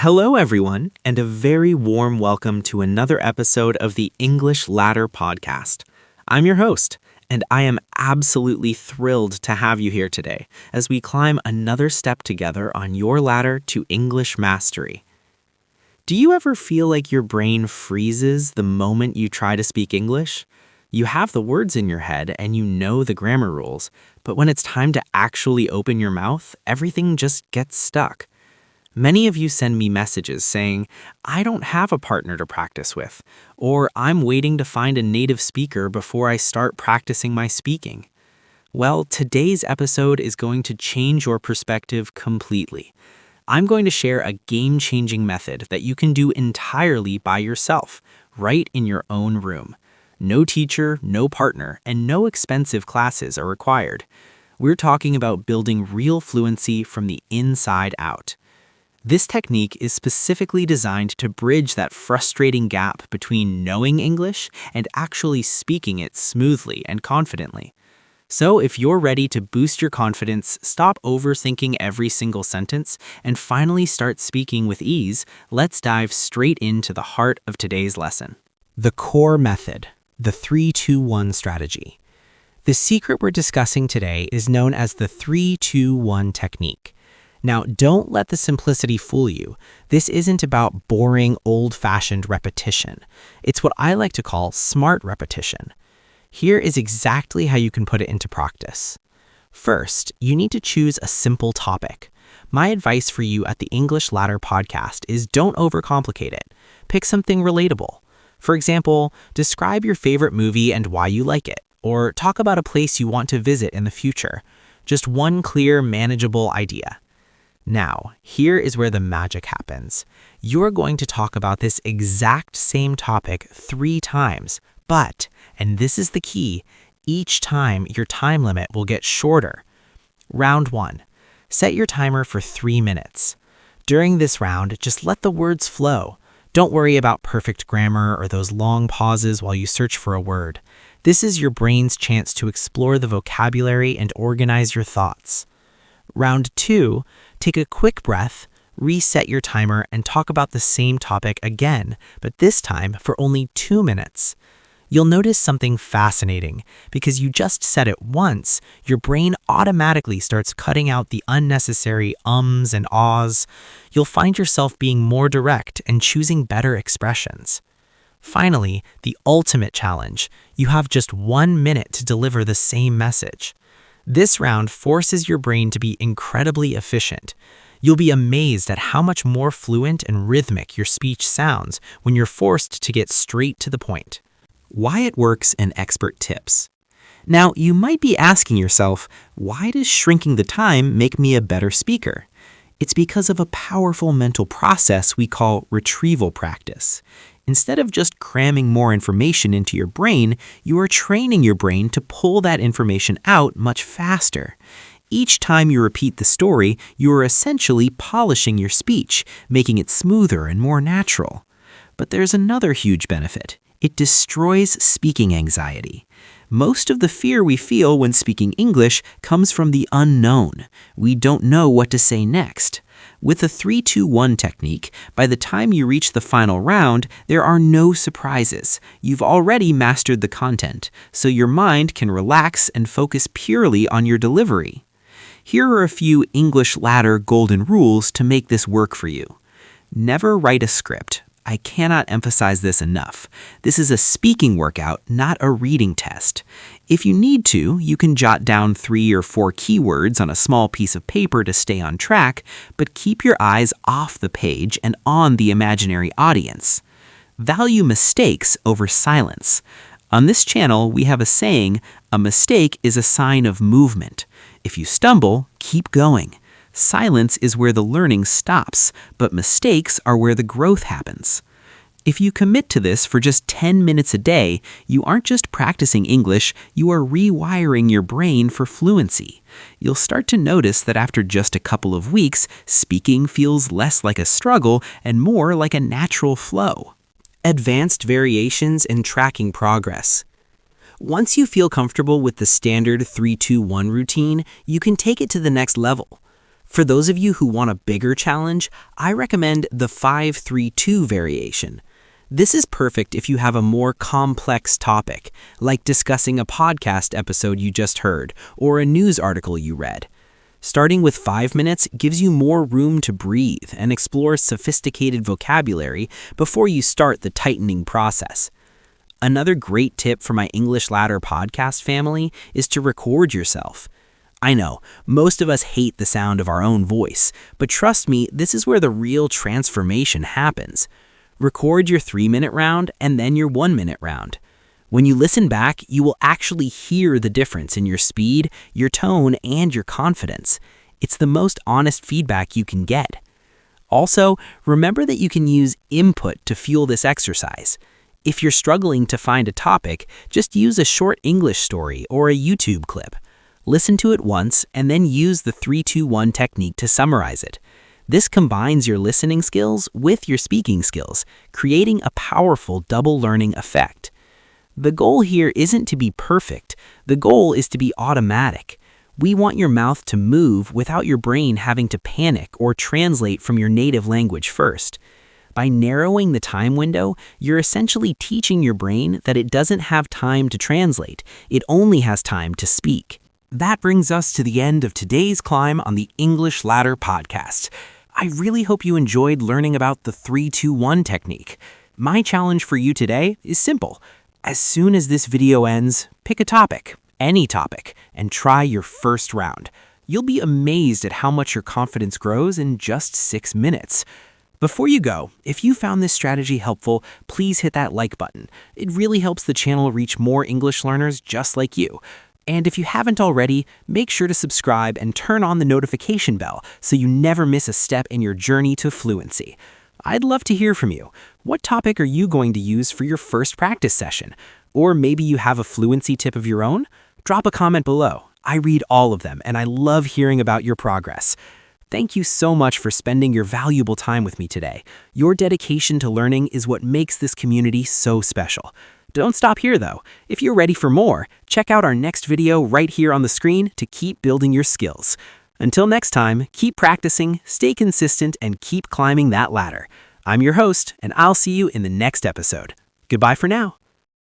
Hello, everyone, and a very warm welcome to another episode of the English Ladder podcast. I'm your host, and I am absolutely thrilled to have you here today as we climb another step together on your ladder to English mastery. Do you ever feel like your brain freezes the moment you try to speak English? You have the words in your head and you know the grammar rules, but when it's time to actually open your mouth, everything just gets stuck. Many of you send me messages saying, I don't have a partner to practice with, or I'm waiting to find a native speaker before I start practicing my speaking. Well, today's episode is going to change your perspective completely. I'm going to share a game-changing method that you can do entirely by yourself, right in your own room. No teacher, no partner, and no expensive classes are required. We're talking about building real fluency from the inside out. This technique is specifically designed to bridge that frustrating gap between knowing English and actually speaking it smoothly and confidently. So if you're ready to boost your confidence, stop overthinking every single sentence, and finally start speaking with ease, let's dive straight into the heart of today's lesson. The core method, the 3-2-1 strategy. The secret we're discussing today is known as the 3-2-1 technique. Now, don't let the simplicity fool you. This isn't about boring, old-fashioned repetition. It's what I like to call smart repetition. Here is exactly how you can put it into practice. First, you need to choose a simple topic. My advice for you at the English Ladder podcast is don't overcomplicate it. Pick something relatable. For example, describe your favorite movie and why you like it, or talk about a place you want to visit in the future. Just one clear, manageable idea. Now, here is where the magic happens. You're going to talk about this exact same topic 3 times, but, and this is the key, each time your time limit will get shorter. Round 1. Set your timer for 3 minutes. During this round, just let the words flow. Don't worry about perfect grammar or those long pauses while you search for a word. This is your brain's chance to explore the vocabulary and organize your thoughts. Round 2, take a quick breath, reset your timer, and talk about the same topic again, but this time for only 2 minutes. You'll notice something fascinating. Because you just said it once, your brain automatically starts cutting out the unnecessary ums and ahs. You'll find yourself being more direct and choosing better expressions. Finally, the ultimate challenge. You have just 1 minute to deliver the same message. This round forces your brain to be incredibly efficient. You'll be amazed at how much more fluent and rhythmic your speech sounds when you're forced to get straight to the point. Why it works and expert tips. Now, you might be asking yourself, why does shrinking the time make me a better speaker? It's because of a powerful mental process we call retrieval practice. Instead of just cramming more information into your brain, you are training your brain to pull that information out much faster. Each time you repeat the story, you are essentially polishing your speech, making it smoother and more natural. But there's another huge benefit. It destroys speaking anxiety. Most of the fear we feel when speaking English comes from the unknown. We don't know what to say next. With the 3-2-1 technique, by the time you reach the final round, there are no surprises. You've already mastered the content, so your mind can relax and focus purely on your delivery. Here are a few English Ladder golden rules to make this work for you. Never write a script. I cannot emphasize this enough. This is a speaking workout, not a reading test. If you need to, you can jot down 3 or 4 keywords on a small piece of paper to stay on track, but keep your eyes off the page and on the imaginary audience. Value mistakes over silence. On this channel, we have a saying, a mistake is a sign of movement. If you stumble, keep going. Silence is where the learning stops, but mistakes are where the growth happens. If you commit to this for just 10 minutes a day, you aren't just practicing English, you are rewiring your brain for fluency. You'll start to notice that after just a couple of weeks, speaking feels less like a struggle and more like a natural flow. Advanced variations in tracking progress. Once you feel comfortable with the standard 3-2-1 routine, you can take it to the next level. For those of you who want a bigger challenge, I recommend the 5-3-2 variation. This is perfect if you have a more complex topic, like discussing a podcast episode you just heard or a news article you read. Starting with 5 minutes gives you more room to breathe and explore sophisticated vocabulary before you start the tightening process. Another great tip for my English Ladder podcast family is to record yourself. I know, most of us hate the sound of our own voice, but trust me, this is where the real transformation happens. Record your 3-minute round and then your 1-minute round. When you listen back, you will actually hear the difference in your speed, your tone, and your confidence. It's the most honest feedback you can get. Also, remember that you can use input to fuel this exercise. If you're struggling to find a topic, just use a short English story or a YouTube clip. Listen to it once and then use the 3-2-1 technique to summarize it. This combines your listening skills with your speaking skills, creating a powerful double learning effect. The goal here isn't to be perfect. The goal is to be automatic. We want your mouth to move without your brain having to panic or translate from your native language first. By narrowing the time window, you're essentially teaching your brain that it doesn't have time to translate. It only has time to speak. That brings us to the end of today's climb on the English Ladder podcast. I really hope you enjoyed learning about the 3-2-1 technique. My challenge for you today is simple. As soon as this video ends, pick a topic, any topic, and try your first round. You'll be amazed at how much your confidence grows in just 6 minutes. Before you go, if you found this strategy helpful, please hit that like button. It really helps the channel reach more English learners just like you. And if you haven't already, make sure to subscribe and turn on the notification bell so you never miss a step in your journey to fluency. I'd love to hear from you. What topic are you going to use for your first practice session? Or maybe you have a fluency tip of your own? Drop a comment below. I read all of them and I love hearing about your progress. Thank you so much for spending your valuable time with me today. Your dedication to learning is what makes this community so special. Don't stop here though. If you're ready for more, check out our next video right here on the screen to keep building your skills. Until next time, keep practicing, stay consistent, and keep climbing that ladder. I'm your host, and I'll see you in the next episode. Goodbye for now.